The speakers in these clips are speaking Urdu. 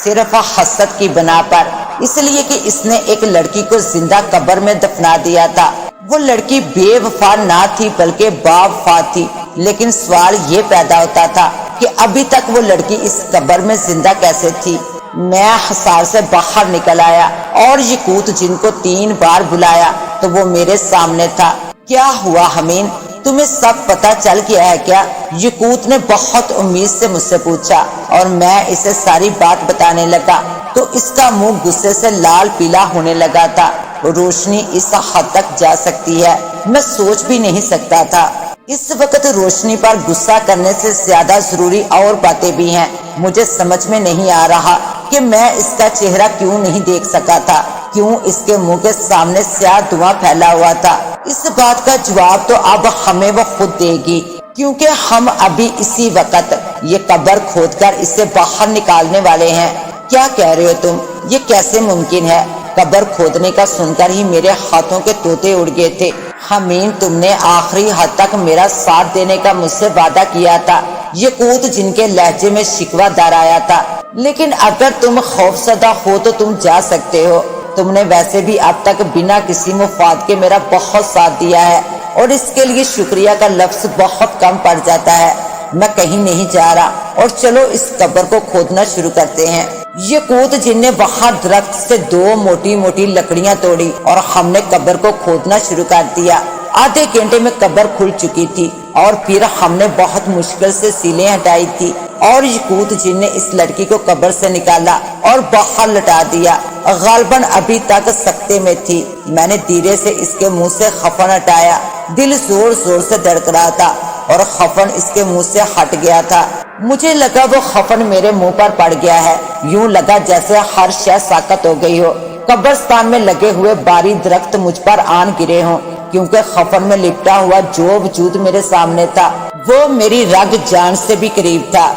صرف حسد کی بنا پر، اس لیے کہ اس نے ایک لڑکی کو زندہ قبر میں دفنا دیا تھا۔ وہ لڑکی بے وفا نہ تھی بلکہ با وفا تھی، لیکن سوال یہ پیدا ہوتا تھا کہ ابھی تک وہ لڑکی اس قبر میں زندہ کیسے تھی۔ میں حصار سے باہر نکل آیا اور یقوت جن کو 3 بار بلایا تو وہ میرے سامنے تھا۔ کیا ہوا حمین، تمہیں سب پتہ چل گیا ہے کیا؟ یقوت نے بہت امید سے مجھ سے پوچھا، اور میں اسے ساری بات بتانے لگا تو اس کا منہ غصے سے لال پیلا ہونے لگا تھا۔ روشنی اس حد تک جا سکتی ہے، میں سوچ بھی نہیں سکتا تھا۔ اس وقت روشنی پر غصہ کرنے سے زیادہ ضروری اور باتیں بھی ہیں۔ مجھے سمجھ میں نہیں آ رہا کہ میں اس کا چہرہ کیوں نہیں دیکھ سکا تھا، کیوں اس کے منہ کے سامنے سیاہ دھواں پھیلا ہوا تھا۔ اس بات کا جواب تو اب ہمیں وہ خود دے گی، کیونکہ ہم ابھی اسی وقت یہ قبر کھود کر اسے باہر نکالنے والے ہیں۔ کیا کہہ رہے ہو تم؟ یہ کیسے ممکن ہے؟ قبر کھودنے کا سن کر ہی میرے ہاتھوں کے طوطے اڑ گئے تھے۔ حمین، تم نے آخری حد تک میرا ساتھ دینے کا مجھ سے وعدہ کیا تھا، یقوت جن کے لہجے میں شکوہ درایا تھا، لیکن اگر تم خوف زدہ ہو تو تم جا سکتے ہو۔ تم نے ویسے بھی اب تک بنا کسی مفاد کے میرا بہت ساتھ دیا ہے، اور اس کے لیے شکریہ کا لفظ بہت کم پڑ جاتا ہے۔ میں کہیں نہیں جا رہا، اور چلو اس قبر کو کھودنا شروع کرتے ہیں۔ یقوت جن نے وہاں درخت سے 2 موٹی موٹی لکڑیاں توڑی اور ہم نے قبر کو کھودنا شروع کر دیا۔ آدھے گھنٹے میں قبر کھل چکی تھی، اور پھر ہم نے بہت مشکل سے سیلیں ہٹائی تھی، اور یقوت جن نے اس لڑکی کو قبر سے نکالا اور باہر لٹا دیا۔ غالباً ابھی تک سکتے میں تھی۔ میں نے دھیرے سے اس کے منہ سے خفن ہٹایا۔ دل زور زور سے دھڑک رہا تھا، اور خفن اس کے منہ سے ہٹ گیا تھا۔ مجھے لگا وہ خفن میرے منہ پر پڑ گیا ہے، یوں لگا جیسے ہر شے ساکت ہو گئی ہو۔ قبرستان میں لگے ہوئے باری درخت مجھ پر آن گرے ہوں، کیونکہ خفن میں لپٹا ہوا جو وجود میرے سامنے تھا وہ میری رگ جان سے بھی قریب تھا۔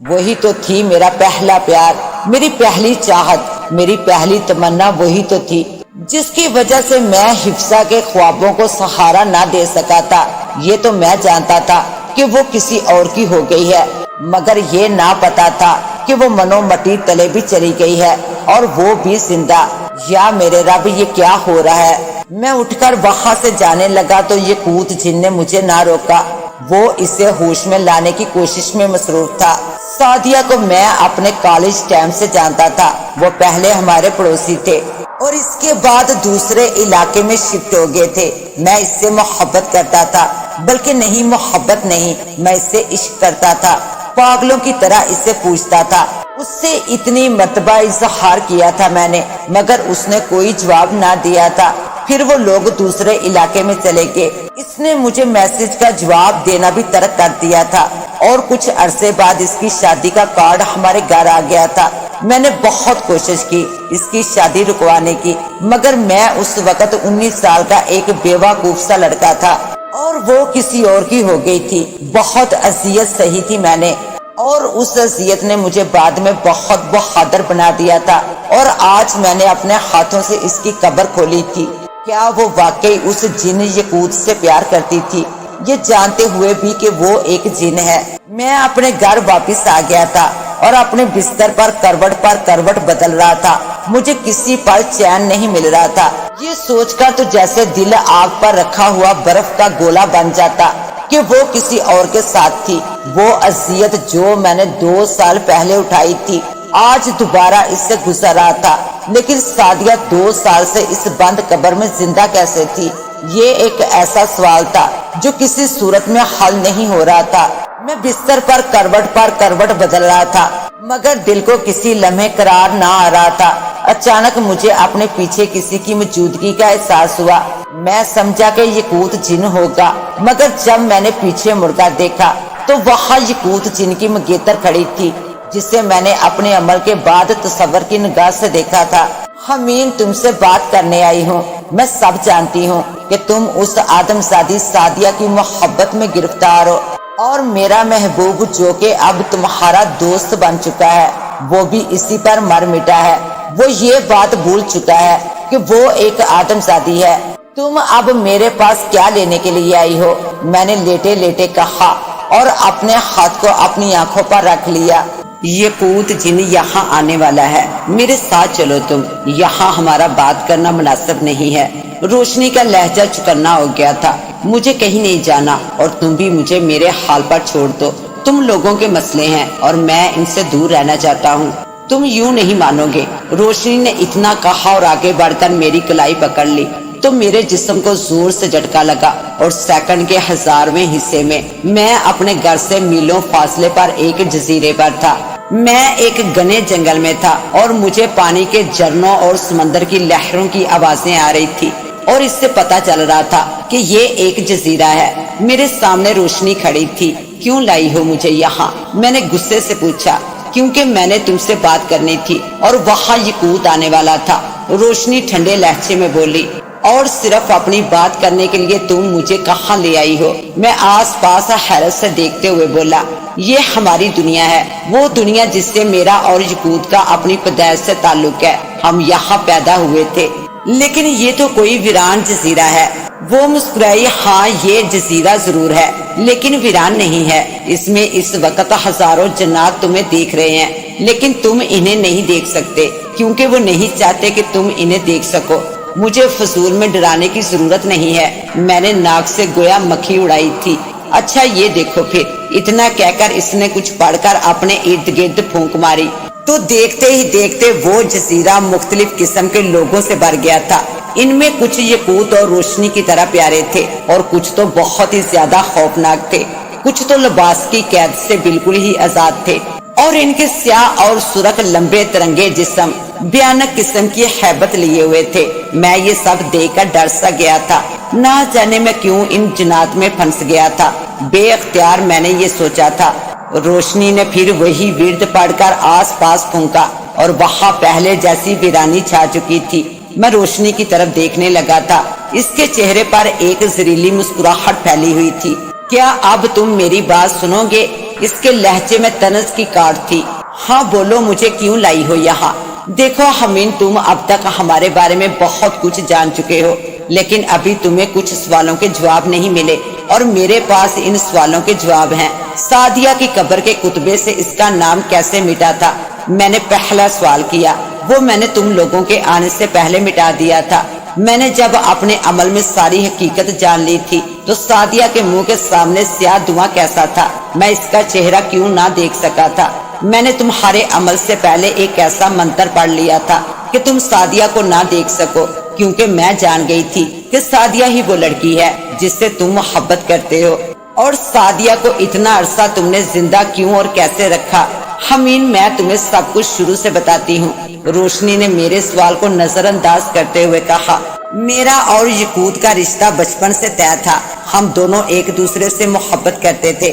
وہی تو تھی میرا پہلا پیار، میری پہلی چاہت، میری پہلی تمنا وہی تو تھی، جس کی وجہ سے میں حفصہ کے خوابوں کو سہارا نہ دے سکا تھا۔ یہ تو میں جانتا تھا کہ وہ کسی اور کی ہو گئی ہے، مگر یہ نہ پتا تھا کہ وہ منو مٹی تلے بھی چلی گئی ہے، اور وہ بھی زندہ۔ یا میرے رب، یہ کیا ہو رہا ہے؟ میں اٹھ کر وہاں سے جانے لگا تو یقوت جن نے مجھے نہ روکا۔ وہ اسے ہوش میں لانے کی کوشش میں مصروف تھا۔ سعدیہ کو میں اپنے کالج ٹائم سے جانتا تھا، وہ پہلے ہمارے پڑوسی تھے اور اس کے بعد دوسرے علاقے میں شفٹ ہو گئے تھے۔ میں اس سے محبت کرتا تھا، بلکہ نہیں، محبت نہیں، میں اس سے عشق کرتا تھا، پاگلوں کی طرح اس سے پوچھتا تھا۔ اس سے اتنی مرتبہ اظہار کیا تھا میں نے، مگر اس نے کوئی جواب نہ دیا تھا۔ پھر وہ لوگ دوسرے علاقے میں چلے گئے۔ اس نے مجھے میسج کا جواب دینا بھی ترک کر دیا تھا، اور کچھ عرصے بعد اس کی شادی کا کارڈ ہمارے گھر آ گیا تھا۔ میں نے بہت کوشش کی اس کی شادی رکوانے کی، مگر میں اس وقت 19 سال کا ایک بیوقوف سا لڑکا تھا، اور وہ کسی اور کی ہو گئی تھی۔ بہت اذیت سہی تھی میں نے، اور اس اذیت نے مجھے بعد میں بہت بہادر بنا دیا تھا، اور آج میں نے اپنے ہاتھوں سے اس کی قبر کھولی تھی۔ کیا وہ واقعی اس جن یقوت سے پیار کرتی تھی، یہ جانتے ہوئے بھی کہ وہ ایک جن ہے؟ میں اپنے گھر واپس آ گیا تھا اور اپنے بستر پر کروٹ بدل رہا تھا۔ مجھے کسی پر چین نہیں مل رہا تھا۔ یہ سوچ کر تو جیسے دل آگ پر رکھا ہوا برف کا گولا بن جاتا کہ وہ کسی اور کے ساتھ تھی۔ وہ اذیت جو میں نے 2 سال پہلے اٹھائی تھی آج دوبارہ اس سے گزر رہا تھا، لیکن سعدیہ 2 سال سے اس بند قبر میں زندہ کیسے تھی؟ یہ ایک ایسا سوال تھا جو کسی صورت میں حل نہیں ہو رہا تھا۔ میں بستر پر کروٹ بدل رہا تھا، مگر دل کو کسی لمحے قرار نہ آ رہا تھا۔ اچانک مجھے اپنے پیچھے کسی کی موجودگی کا احساس ہوا۔ میں سمجھا کہ یقوت جن ہوگا، مگر جب میں نے پیچھے مڑ کر دیکھا تو وہاں یقوت جن کی منگیتر کھڑی تھی، جسے میں نے اپنے عمل کے بعد تصور کی نگاہ سے دیکھا تھا۔ حمین، تم سے بات کرنے آئی ہوں۔ میں سب جانتی ہوں کہ تم اس آدمزادی سعدیہ کی محبت میں گرفتار ہو، اور میرا محبوب جو کہ اب تمہارا دوست بن چکا ہے وہ بھی اسی پر مر مٹا ہے۔ وہ یہ بات بھول چکا ہے کہ وہ ایک آدمزادی ہے۔ تم اب میرے پاس کیا لینے کے لیے آئی ہو؟ میں نے لیٹے لیٹے کہا اور اپنے ہاتھ کو اپنی آنکھوں پر رکھ لیا۔ یقوت جن یہاں آنے والا ہے، میرے ساتھ چلو تم، یہاں ہمارا بات کرنا مناسب نہیں ہے۔ روشنی کا لہجہ چکنا ہو گیا تھا۔ مجھے کہیں نہیں جانا اور تم بھی مجھے میرے حال پر چھوڑ دو۔ تم لوگوں کے مسئلے ہیں اور میں ان سے دور رہنا چاہتا ہوں۔ تم یوں نہیں مانو گے۔ روشنی نے اتنا کہا اور آگے بڑھ کر میری کلائی پکڑ لی تو میرے جسم کو زور سے جھٹکا لگا اور سیکنڈ کے 1000ویں حصے میں اپنے گھر سے میلوں فاصلے پر ایک جزیرے پر تھا۔ میں ایک گھنے جنگل میں تھا اور مجھے پانی کے جھرنوں اور سمندر کی لہروں کی آوازیں آ رہی تھی اور اس سے پتا چل رہا تھا کہ یہ ایک جزیرہ ہے۔ میرے سامنے روشنی کھڑی تھی۔ کیوں لائی ہو مجھے یہاں؟ میں نے غصے سے پوچھا۔ کیونکہ میں نے تم سے بات کرنی تھی اور وہاں یقوت آنے والا تھا، روشنی ٹھنڈے لہجے میں بولی۔ اور صرف اپنی بات کرنے کے لیے تم مجھے کہاں لے آئی ہو؟ میں آس پاس حیرت سے دیکھتے ہوئے بولا، یہ ہماری دنیا ہے، وہ دنیا جس سے میرا اور یقوت کا اپنی پیدائش سے تعلق ہے۔ ہم یہاں پیدا ہوئے تھے، لیکن یہ تو کوئی ویران جزیرہ ہے۔ وہ مسکرائی۔ ہاں یہ جزیرہ ضرور ہے لیکن ویران نہیں ہے۔ اس میں اس وقت ہزاروں جنات تمہیں دیکھ رہے ہیں، لیکن تم انہیں نہیں دیکھ سکتے کیونکہ وہ نہیں چاہتے کہ تم انہیں دیکھ سکو۔ مجھے فضول میں ڈرانے کی ضرورت نہیں ہے۔ میں نے ناک سے گویا مکھی اڑائی تھی۔ اچھا یہ دیکھو پھر۔ اتنا کہہ کر اس نے کچھ پڑھ کر اپنے ارد گرد پھونک ماری تو دیکھتے ہی دیکھتے وہ جزیرہ مختلف قسم کے لوگوں سے بھر گیا تھا۔ ان میں کچھ یقوت اور روشنی کی طرح پیارے تھے اور کچھ تو بہت ہی زیادہ خوفناک تھے۔ کچھ تو لباس کی قید سے بالکل ہی آزاد تھے اور ان کے سیاہ اور سرخ لمبے ترنگے جسم بھیانک قسم کی ہیبت لیے ہوئے تھے۔ میں یہ سب دیکھ کر ڈر سا گیا تھا۔ نہ جانے میں کیوں ان جنات میں پھنس گیا تھا۔ بے اختیار میں نے یہ سوچا تھا۔ روشنی نے پھر وہی ورد پڑھ کر آس پاس پھونکا اور وہاں پہلے جیسی ویرانی چھا چکی تھی۔ میں روشنی کی طرف دیکھنے لگا تھا۔ اس کے چہرے پر ایک زہریلی مسکراہٹ پھیلی ہوئی تھی۔ کیا اب تم میری بات سنو گے؟ اس کے لہجے میں طنز کی کاٹ تھی۔ ہاں بولو، مجھے کیوں لائی ہو یہاں؟ دیکھو ہمین، تم اب تک ہمارے بارے میں بہت کچھ جان چکے ہو، لیکن ابھی تمہیں کچھ سوالوں کے جواب نہیں ملے اور میرے پاس ان سوالوں کے جواب ہیں۔ سعدیہ کی قبر کے کتبے سے اس کا نام کیسے مٹا تھا؟ میں نے پہلا سوال کیا۔ وہ میں نے تم لوگوں کے آنے سے پہلے مٹا دیا تھا۔ میں نے جب اپنے عمل میں ساری حقیقت جان لی تھی تو سعدیہ کے منہ کے سامنے سیاہ دھواں کیسا تھا؟ میں اس کا چہرہ کیوں نہ دیکھ سکا تھا؟ میں نے تمہارے عمل سے پہلے ایک ایسا منتر پڑھ لیا تھا کہ تم سعدیہ کو نہ دیکھ سکو، کیونکہ میں جان گئی تھی کہ سعدیہ ہی وہ لڑکی ہے جس سے تم محبت کرتے ہو۔ اور سعدیہ کو اتنا عرصہ تم نے زندہ کیوں اور کیسے رکھا؟ ہمین، میں تمہیں سب کچھ شروع سے بتاتی ہوں۔ روشنی نے میرے سوال کو نظر انداز کرتے ہوئے کہا، میرا اور یقوت کا رشتہ بچپن سے طے تھا۔ ہم دونوں ایک دوسرے سے محبت کرتے تھے،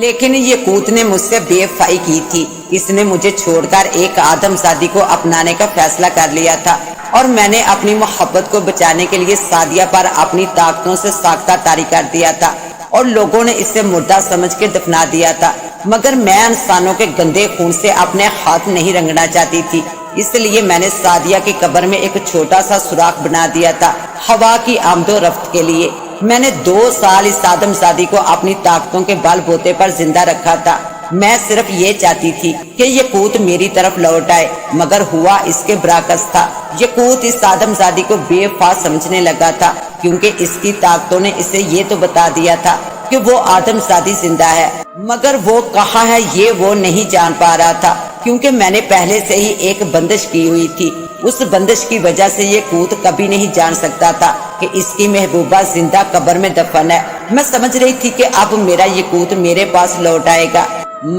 لیکن یقوت نے مجھ سے بے وفائی کی تھی۔ اس نے مجھے چھوڑ کر ایک آدم زادی کو اپنانے کا فیصلہ کر لیا تھا اور میں نے اپنی محبت کو بچانے کے لیے سعدیہ پر اپنی طاقتوں سے ساختہ طاری کر دیا تھا اور لوگوں نے اسے مردہ سمجھ کے دفنا دیا تھا، مگر میں انسانوں کے گندے خون سے اپنے ہاتھ نہیں رنگنا چاہتی تھی۔ اس لیے میں نے سعدیہ کی قبر میں ایک چھوٹا سا سوراخ بنا دیا تھا ہوا کی آمد و رفت کے لیے۔ میں نے 2 سال اس آدم زادی کو اپنی طاقتوں کے بال بوتے پر زندہ رکھا تھا۔ میں صرف یہ چاہتی تھی کہ یقوت میری طرف لوٹ آئے، مگر ہوا اس کے برعکس تھا۔ یقوت اس آدم زادی کو بے وفا سمجھنے لگا تھا کیونکہ اس کی طاقتوں نے اسے یہ تو بتا دیا تھا کہ وہ آدم زادی زندہ ہے، مگر وہ کہاں ہے یہ وہ نہیں جان پا رہا تھا کیونکہ میں نے پہلے سے ہی ایک بندش کی ہوئی تھی۔ اس بندش کی وجہ سے یہ یقوت کبھی نہیں جان سکتا تھا کہ اس کی محبوبہ زندہ قبر میں دفن ہے۔ میں سمجھ رہی تھی کہ اب میرا یقوت میرے پاس لوٹ آئے گا،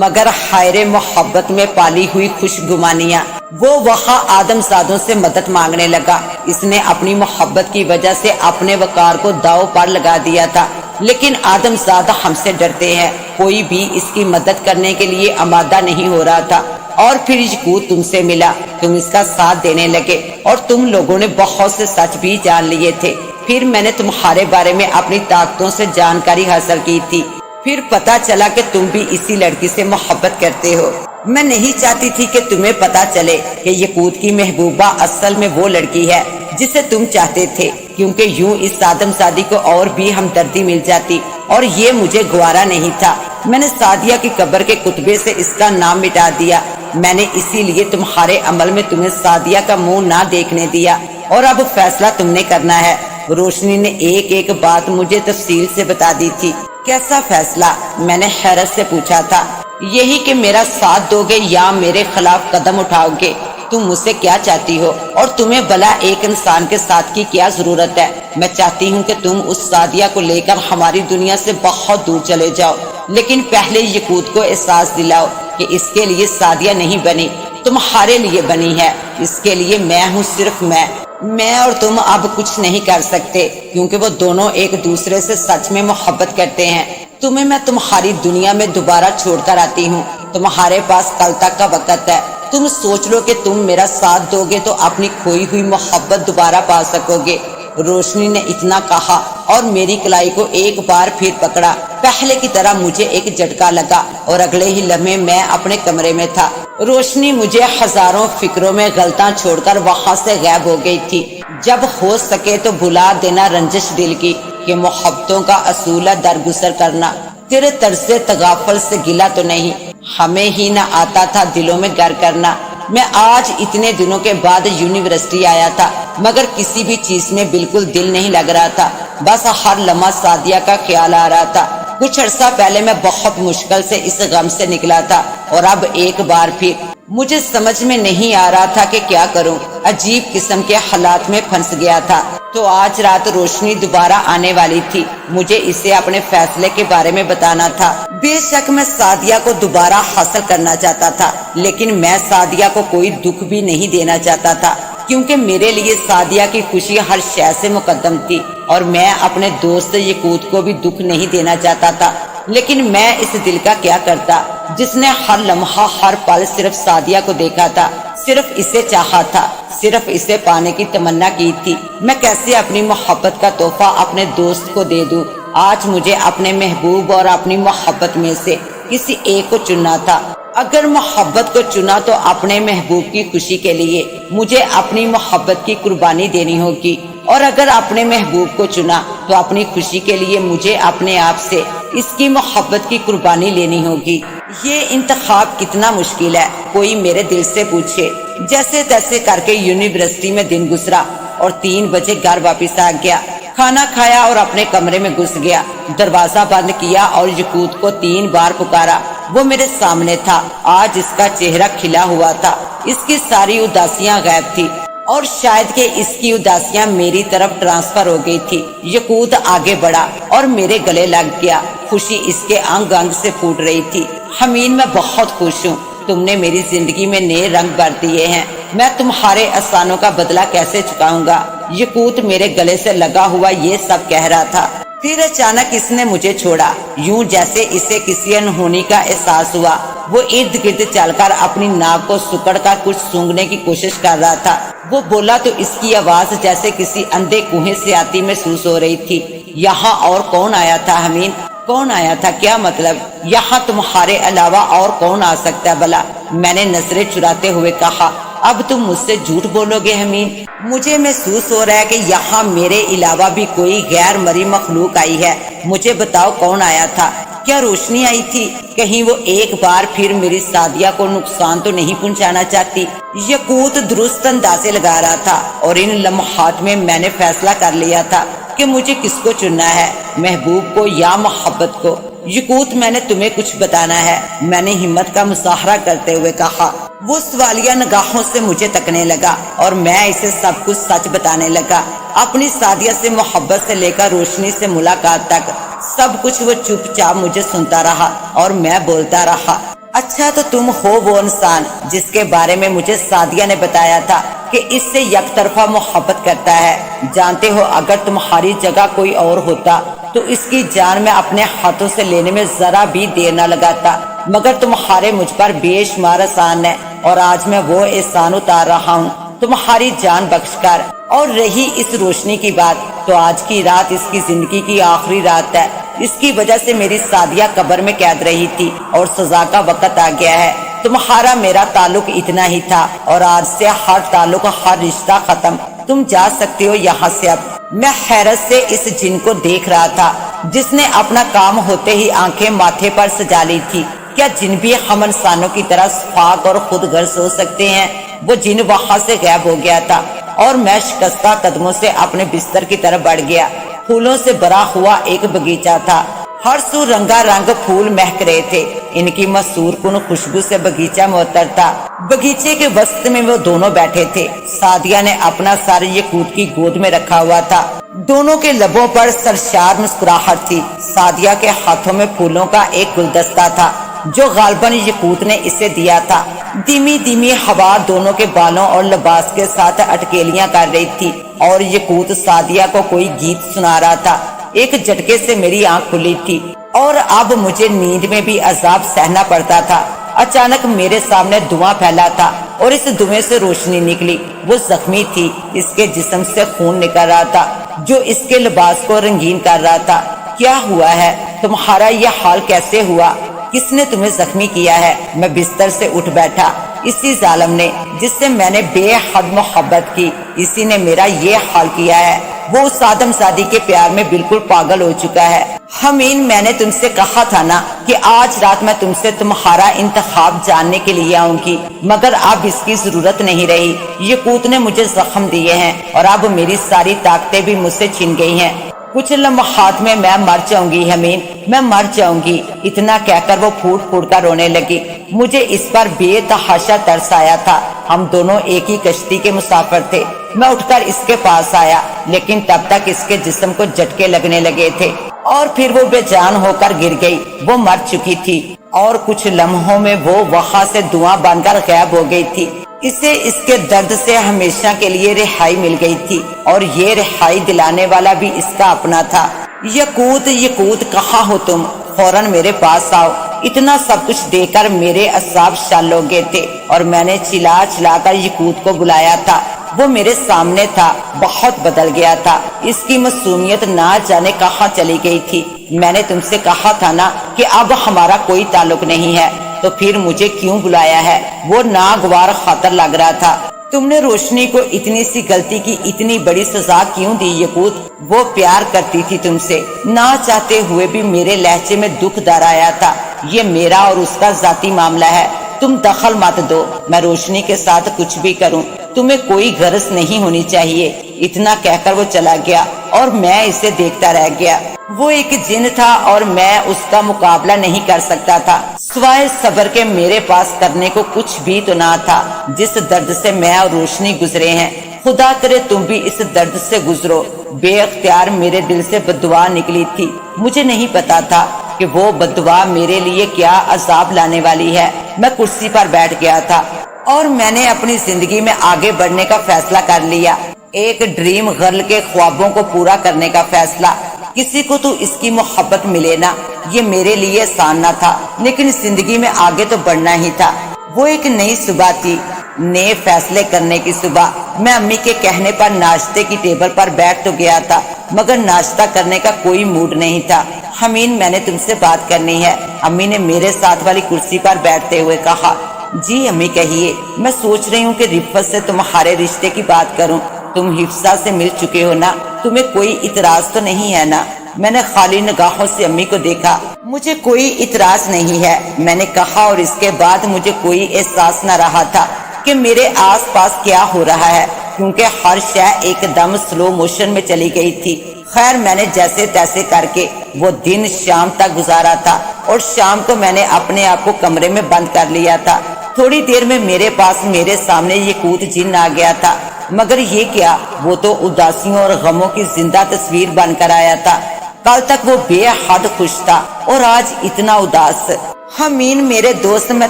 مگر حائر محبت میں پالی ہوئی خوش گمانیاں، وہ وہاں آدم زادوں سے مدد مانگنے لگا۔ اس نے اپنی محبت کی وجہ سے اپنے وقار کو داؤ پر لگا دیا تھا، لیکن آدم زادہ ہم سے ڈرتے ہیں، کوئی بھی اس کی مدد کرنے کے لیے آمادہ نہیں ہو رہا تھا۔ اور پھر یقوت تم سے ملا، تم اس کا ساتھ دینے لگے اور تم لوگوں نے بہت سے سچ بھی جان لیے تھے۔ پھر میں نے تمہارے بارے میں اپنی طاقتوں سے جانکاری حاصل کی تھی۔ پھر پتا چلا کہ تم بھی اسی لڑکی سے محبت کرتے ہو۔ میں نہیں چاہتی تھی کہ تمہیں پتا چلے کہ یقوت کی محبوبہ اصل میں وہ لڑکی ہے جسے تم چاہتے تھے، کیونکہ یوں اس آدم زادی کو اور بھی ہمدردی مل جاتی اور یہ مجھے گوارا نہیں تھا۔ میں نے سعدیہ کی قبر کے کتبے سے اس کا نام مٹا دیا۔ میں نے اسی لیے تمہارے عمل میں تمہیں سعدیہ کا منہ نہ دیکھنے دیا، اور اب فیصلہ تم نے کرنا ہے۔ روشنی نے ایک ایک بات مجھے تفصیل سے بتا دی تھی۔ کیسا فیصلہ؟ میں نے حیرت سے پوچھا تھا۔ یہی کہ میرا ساتھ دو گے یا میرے خلاف قدم اٹھاؤ گے؟ تم مجھ سے کیا چاہتی ہو، اور تمہیں بھلا ایک انسان کے ساتھ کی کیا ضرورت ہے؟ میں چاہتی ہوں کہ تم اس سعدیہ کو لے کر ہماری دنیا سے بہت دور چلے جاؤ، لیکن پہلے یقوت کو احساس دلاؤ کہ اس کے لیے سعدیہ نہیں بنی، تمہارے لیے بنی ہے۔ اس کے لیے میں ہوں، صرف میں اور تم اب کچھ نہیں کر سکتے، کیونکہ وہ دونوں ایک دوسرے سے سچ میں محبت کرتے ہیں۔ تمہیں میں تمہاری دنیا میں دوبارہ چھوڑ کر آتی ہوں، تمہارے پاس کل تک کا وقت ہے۔ تم سوچ لو کہ تم میرا ساتھ دو گے تو اپنی کھوئی ہوئی محبت دوبارہ پا سکو گے۔ روشنی نے اتنا کہا اور میری کلائی کو ایک بار پھر پکڑا۔ پہلے کی طرح مجھے ایک جھٹکا لگا اور اگلے ہی لمحے میں اپنے کمرے میں تھا۔ روشنی مجھے ہزاروں فکروں میں غلطاں چھوڑ کر وہاں سے غائب ہو گئی تھی۔ جب ہو سکے تو بھلا دینا رنجش دل کی، کہ محبتوں کا اصول ہے درگزر کرنا۔ تیرے طرز تغافل سے گلا تو نہیں، ہمیں ہی نہ آتا تھا دلوں میں گر کرنا۔ میں آج اتنے دنوں کے بعد یونیورسٹی آیا تھا، مگر کسی بھی چیز میں بالکل دل نہیں لگ رہا تھا، بس ہر لمحہ سعدیہ کا خیال آ رہا تھا۔ کچھ عرصہ پہلے میں بہت مشکل سے اس غم سے نکلا تھا، اور اب ایک بار پھر مجھے سمجھ میں نہیں آ رہا تھا کہ کیا کروں۔ عجیب قسم کے حالات میں پھنس گیا تھا۔ تو آج رات روشنی دوبارہ آنے والی تھی، مجھے اسے اپنے فیصلے کے بارے میں بتانا تھا۔ بے شک میں سعدیہ کو دوبارہ حاصل کرنا چاہتا تھا، لیکن میں سعدیہ کو کوئی دکھ بھی نہیں دینا چاہتا تھا، کیونکہ میرے لیے سعدیہ کی خوشی ہر شے سے مقدم تھی، اور میں اپنے دوست یقوت کو بھی دکھ نہیں دینا چاہتا تھا۔ لیکن میں اس دل کا کیا کرتا جس نے ہر لمحہ ہر پل صرف سعدیہ کو دیکھا تھا، صرف اسے چاہا تھا، صرف اسے پانے کی تمنا کی تھی۔ میں کیسے اپنی محبت کا تحفہ اپنے دوست کو دے دوں؟ آج مجھے اپنے محبوب اور اپنی محبت میں سے کسی ایک کو چننا تھا۔ اگر محبت کو چنا تو اپنے محبوب کی خوشی کے لیے مجھے اپنی محبت کی قربانی دینی ہوگی، اور اگر اپنے محبوب کو چنا تو اپنی خوشی کے لیے مجھے اپنے آپ سے اس کی محبت کی قربانی لینی ہوگی۔ یہ انتخاب کتنا مشکل ہے، کوئی میرے دل سے پوچھے۔ جیسے تیسے کر کے یونیورسٹی میں دن گزرا اور 3 بجے گھر واپس آ گیا۔ کھانا کھایا اور اپنے کمرے میں گھس گیا، دروازہ بند کیا اور یقوت کو 3 بار پکارا۔ وہ میرے سامنے تھا، آج اس کا چہرہ کھلا ہوا تھا، اس کی ساری اداسیاں غائب تھی، اور شاید کہ اس کی اداسیاں میری طرف ٹرانسفر ہو گئی تھی۔ یقوت آگے بڑھا اور میرے گلے لگ گیا، خوشی اس کے انگ انگ سے پھوٹ رہی تھی۔ حمین، میں بہت خوش ہوں، تم نے میری زندگی میں نئے رنگ بھر دیے ہیں، میں تمہارے احسانوں کا بدلہ کیسے چکاؤں گا؟ یقوت میرے گلے سے لگا ہوا یہ سب کہہ رہا تھا۔ پھر اچانک اس نے مجھے چھوڑا، یوں جیسے اسے کسی انہونی کا احساس ہوا۔ وہ ارد گرد چل کر اپنی ناک کو سکڑ کر کچھ سونگھنے کی کوشش کر رہا تھا۔ وہ بولا تو اس کی آواز جیسے کسی اندھے کنویں سے آتی محسوس ہو رہی تھی۔ یہاں اور کون آیا تھا حمین؟ کون آیا تھا؟ کیا مطلب؟ یہاں تمہارے علاوہ اور کون آ سکتا ہے بھلا؟ میں نے نظریں چراتے ہوئے کہا۔ اب تم مجھ سے جھوٹ بولو گے حمین؟ مجھے محسوس ہو رہا ہے کہ یہاں میرے علاوہ بھی کوئی غیر مری مخلوق آئی ہے۔ مجھے بتاؤ کون آیا تھا؟ کیا روشنی آئی تھی؟ کہیں وہ ایک بار پھر میری سعدیہ کو نقصان تو نہیں پہنچانا چاہتی؟ یقوت درست اندازے لگا رہا تھا، اور ان لمحات میں میں نے فیصلہ کر لیا تھا کہ مجھے کس کو چننا ہے، محبوب کو یا محبت کو۔ یقوت، میں نے تمہیں کچھ بتانا ہے، میں نے ہمت کا مظاہرہ کرتے ہوئے کہا۔ وہ سوالیہ نگاہوں سے مجھے تکنے لگا اور میں اسے سب کچھ سچ بتانے لگا۔ اپنی سعدیہ سے محبت سے لے کر روشنی سے ملاقات تک سب کچھ وہ چپ چاپ مجھے سنتا رہا اور میں بولتا رہا۔ اچھا، تو تم ہو وہ انسان جس کے بارے میں مجھے سعدیہ نے بتایا تھا کہ اس سے یک طرفہ محبت کرتا ہے۔ جانتے ہو، اگر تمہاری جگہ کوئی اور ہوتا تو اس کی جان میں اپنے ہاتھوں سے لینے میں ذرا بھی دیر نہ لگاتا، مگر تمہارے مجھ پر بے شمار احسان ہے، اور آج میں وہ احسان اتار رہا ہوں تمہاری جان بخش کر۔ اور رہی اس روشنی کی بات، تو آج کی رات اس کی زندگی کی آخری رات ہے۔ اس کی وجہ سے میری سعدیہ قبر میں قید رہی تھی، اور سزا کا وقت آ گیا ہے۔ تمہارا میرا تعلق اتنا ہی تھا، اور آج سے ہر تعلق، ہر رشتہ ختم۔ تم جا سکتے ہو یہاں سے اب۔ میں حیرت سے اس جن کو دیکھ رہا تھا۔ جس نے اپنا کام ہوتے ہی آنکھیں ماتھے پر سجا لی تھی۔ کیا جن بھی ہم انسانوں کی طرح فاق اور خود غرض ہو سکتے ہیں؟ وہ جن وہاں سے غائب ہو گیا تھا اور میں شکستہ قدموں سے اپنے بستر کی طرف بڑھ گیا۔ پھولوں سے بھرا ہوا ایک باغیچہ تھا، ہر سو رنگا رنگ پھول مہک رہے تھے، ان کی مسحور کن خوشبو سے باغیچہ معطر تھا۔ باغیچے کے وسط میں وہ دونوں بیٹھے تھے، سعدیہ نے اپنا سر یقوت کی گود میں رکھا ہوا تھا، دونوں کے لبوں پر سرشار مسکراہٹ تھی۔ سعدیہ کے ہاتھوں میں پھولوں کا ایک گلدستہ تھا جو غالباً یقوت نے اسے دیا تھا۔ دھیمی دھیمی ہوا دونوں کے بالوں اور لباس کے ساتھ اٹکیلیاں کر رہی تھی اور یقوت سعدیہ کو کوئی گیت سنا رہا تھا۔ ایک جھٹکے سے میری آنکھ کھلی تھی اور اب مجھے نیند میں بھی عذاب سہنا پڑتا تھا۔ اچانک میرے سامنے دھواں پھیلا تھا اور اس دھویں سے روشنی نکلی۔ وہ زخمی تھی، اس کے جسم سے خون نکل رہا تھا جو اس کے لباس کو رنگین کر رہا تھا۔ کیا ہوا ہے؟ تمہارا یہ حال کیسے ہوا؟ کس نے تمہیں زخمی کیا ہے؟ میں بستر سے اٹھ بیٹھا۔ اسی ظالم نے جس سے میں نے بے حد محبت کی، اسی نے میرا یہ حال کیا ہے۔ وہ اس آدم زادی کے پیار میں بالکل پاگل ہو چکا ہے۔ حمین، میں نے تم سے کہا تھا نا کہ آج رات میں تم سے تمہارا انتخاب جاننے کے لیے آؤں گی، مگر اب اس کی ضرورت نہیں رہی۔ یقوت نے مجھے زخم دیے ہیں اور اب میری ساری طاقتیں بھی مجھ سے چھن گئی ہیں۔ کچھ لمحات میں مر جاؤں گی حمین، میں مر جاؤں گی۔ اتنا کہہ کر وہ پھوٹ پھوٹ کر رونے لگی۔ مجھے اس پر بے تحاشا ترس آیا تھا۔ ہم دونوں ایک ہی کشتی کے مسافر تھے۔ میں اٹھ کر اس کے پاس آیا، لیکن تب تک اس کے جسم کو جھٹکے لگنے لگے تھے اور پھر وہ بے جان ہو کر گر گئی۔ وہ مر چکی تھی اور کچھ لمحوں میں وہ وہاں سے دھواں بن کر غائب ہو گئی تھی۔ اسے اس کے درد سے ہمیشہ کے لیے رہائی مل گئی تھی اور یہ رہائی دلانے والا بھی اس کا اپنا تھا۔ یقوت، یقوت، کہاں ہو تم؟ فوراً میرے پاس آؤ۔ اتنا سب کچھ دیکھ کر میرے اعصاب شل ہو گئے تھے اور میں نے چلا چلا کر یقوت کو بلایا تھا۔ وہ میرے سامنے تھا، بہت بدل گیا تھا۔ اس کی معصومیت نہ جانے کہاں چلی گئی تھی۔ میں نے تم سے کہا تھا نا کہ اب ہمارا کوئی تعلق نہیں ہے، تو پھر مجھے کیوں بلایا ہے؟ وہ ناگوار خاطر لگ رہا تھا۔ تم نے روشنی کو اتنی سی غلطی کی اتنی بڑی سزا کیوں دی یقوت؟ وہ پیار کرتی تھی تم سے، نہ چاہتے ہوئے بھی میرے لہجے میں دکھ در آیا تھا۔ یہ میرا اور اس کا ذاتی معاملہ ہے، تم دخل مت دو۔ میں روشنی کے ساتھ کچھ بھی کروں، تمہیں کوئی غرض نہیں ہونی چاہیے۔ اتنا کہہ کر وہ چلا گیا اور میں اسے دیکھتا رہ گیا۔ وہ ایک جن تھا اور میں اس کا مقابلہ نہیں کر سکتا تھا۔ سوائے صبر کے میرے پاس کرنے کو کچھ بھی تو نہ تھا۔ جس درد سے میں اور روشنی گزرے ہیں، خدا کرے تم بھی اس درد سے گزرو۔ بے اختیار میرے دل سے بددعا نکلی تھی۔ مجھے نہیں پتا تھا کہ وہ بددعا میرے لیے کیا عذاب لانے والی ہے۔ میں کرسی پر بیٹھ گیا تھا اور میں نے اپنی زندگی میں آگے بڑھنے کا فیصلہ کر لیا۔ ایک ڈریم گرل کے خوابوں کو پورا کرنے کا فیصلہ۔ کسی کو تو اس کی محبت ملے نا، یہ میرے لیے آسان نہ تھا، لیکن زندگی میں آگے تو بڑھنا ہی تھا۔ وہ ایک نئی صبح تھی، نئے فیصلے کرنے کی صبح۔ میں امی کے کہنے پر ناشتے کی ٹیبل پر بیٹھ تو گیا تھا، مگر ناشتہ کرنے کا کوئی موڈ نہیں تھا۔ حمین، میں نے تم سے بات کرنی ہے، امی نے میرے ساتھ والی کرسی پر بیٹھتے ہوئے کہا۔ جی امی کہیے۔ میں سوچ رہی ہوں کہ رفت سے تمہارے رشتے کی بات کروں۔ تم حفصہ سے مل چکے ہو نا، تمہیں کوئی اعتراض تو نہیں ہے نا؟ میں نے خالی نگاہوں سے امی کو دیکھا۔ مجھے کوئی اعتراض نہیں ہے، میں نے کہا، اور اس کے بعد مجھے کوئی احساس نہ رہا تھا کہ میرے آس پاس کیا ہو رہا ہے، کیونکہ ہر شے ایک دم سلو موشن میں چلی گئی تھی۔ خیر، میں نے جیسے تیسے کر کے وہ دن شام تک گزارا تھا اور شام کو میں نے اپنے آپ کو کمرے میں بند کر لیا تھا۔ تھوڑی دیر میں میرے پاس میرے سامنے یقوت جن آ گیا تھا، مگر یہ کیا، وہ تو اداسیوں اور غموں کی زندہ تصویر بن کر آیا تھا۔ کل تک وہ بے حد خوش تھا اور آج اتنا اداس۔ حمین میرے دوست، میں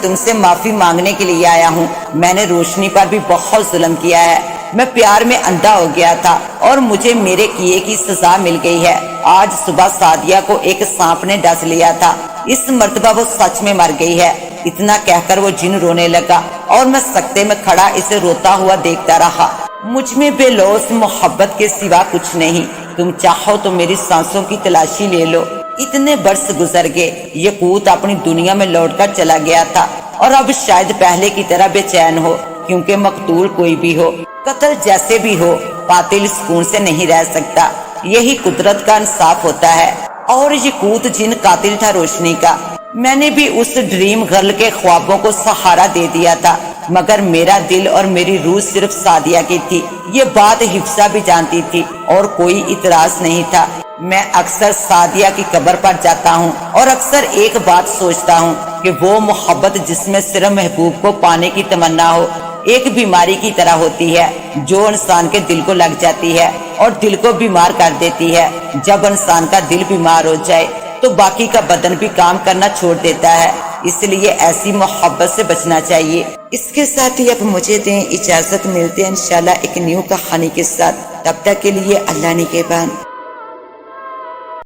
تم سے معافی مانگنے کے لیے آیا ہوں۔ میں نے روشنی پر بھی بہت ظلم کیا ہے۔ میں پیار میں اندھا ہو گیا تھا اور مجھے میرے کیے کی سزا مل گئی ہے۔ آج صبح سعدیہ کو ایک سانپ نے ڈس لیا تھا، اس مرتبہ وہ سچ میں مر گئی ہے۔ اتنا کہہ کر وہ جن رونے لگا اور میں سکتے میں کھڑا اسے روتا ہوا دیکھتا رہا۔ مجھ میں بے لوث محبت کے سوا کچھ نہیں، تم چاہو تو میری سانسوں کی تلاشی لے لو۔ اتنے برس گزر گئے، یقوت اپنی دنیا میں لوٹ کر چلا گیا تھا اور اب شاید پہلے کی طرح بے چین ہو، کیونکہ مقتول کوئی بھی ہو، قتل جیسے بھی ہو، قاتل سکون سے نہیں رہ سکتا۔ یہی قدرت کا انصاف ہوتا ہے۔ اور یقوت جن قاتل تھا روشنی کا۔ میں نے بھی اس ڈریم گرل کے خوابوں کو سہارا دے دیا تھا، مگر میرا دل اور میری روح صرف سعدیہ کی تھی۔ یہ بات حفصہ بھی جانتی تھی اور کوئی اعتراض نہیں تھا۔ میں اکثر سعدیہ کی قبر پر جاتا ہوں اور اکثر ایک بات سوچتا ہوں کہ وہ محبت جس میں صرف محبوب کو پانے کی تمنا ہو، ایک بیماری کی طرح ہوتی ہے جو انسان کے دل کو لگ جاتی ہے اور دل کو بیمار کر دیتی ہے۔ جب انسان کا دل بیمار ہو جائے تو باقی کا بدن بھی کام کرنا چھوڑ دیتا ہے، اس لیے ایسی محبت سے بچنا چاہیے۔ اس کے ساتھ ہی اب مجھے دیں اجازت، ملتے ہیں انشاءاللہ ایک نیو کہانی کے ساتھ، تب تک کے لیے اللہ نگہبان۔